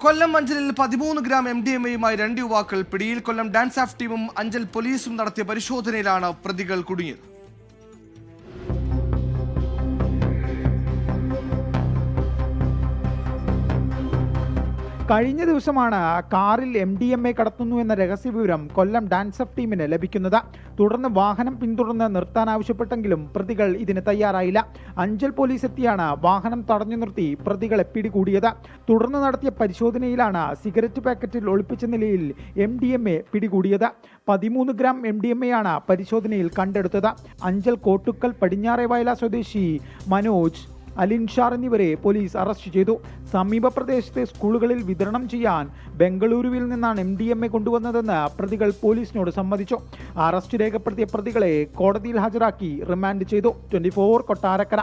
കൊല്ലം അഞ്ചലിൽ 13 gram MDMA-യുമായി 2 യുവാക്കൾ പിടിയിൽ. കൊല്ലം dance of ടീമും അഞ്ചൽ പോലീസും നടത്തിയ പരിശോധനയിലാണ് പ്രതികൾ കുടുങ്ങിയത്. കഴിഞ്ഞ ദിവസമാണ് കാറിൽ MDMA കടത്തുന്നു എന്ന രഹസ്യവിവരം കൊല്ലം ഡാൻസ് ഓഫ് ടീമിന് ലഭിക്കുന്നത്. തുടർന്ന് വാഹനം പിന്തുടർന്ന് നിർത്താൻ ആവശ്യപ്പെട്ടെങ്കിലും പ്രതികൾ ഇതിന് തയ്യാറായില്ല. അഞ്ചൽ പോലീസ് എത്തിയാണ് വാഹനം തടഞ്ഞു നിർത്തി പ്രതികളെ പിടികൂടിയത്. തുടർന്ന് നടത്തിയ പരിശോധനയിലാണ് സിഗരറ്റ് പാക്കറ്റിൽ ഒളിപ്പിച്ച നിലയിൽ MDMA പിടികൂടിയത്. 13 ഗ്രാം MDMA-യാണ് പരിശോധനയിൽ കണ്ടെടുത്തത്. അഞ്ചൽ കോട്ടുക്കൽ പടിഞ്ഞാറേ വയല സ്വദേശി മനോജ്, അലിൻഷാർ എന്നിവരെ പോലീസ് അറസ്റ്റ് ചെയ്തു. സമീപ പ്രദേശത്തെ സ്കൂളുകളിൽ വിതരണം ചെയ്യാൻ ബംഗളൂരുവിൽ നിന്നാണ് MDMA കൊണ്ടുവന്നതെന്ന് പ്രതികൾ പോലീസിനോട് സമ്മതിച്ചു. അറസ്റ്റ് രേഖപ്പെടുത്തിയ പ്രതികളെ കോടതിയിൽ ഹാജരാക്കി റിമാൻഡ് ചെയ്തു. 24 കൊട്ടാരക്കര.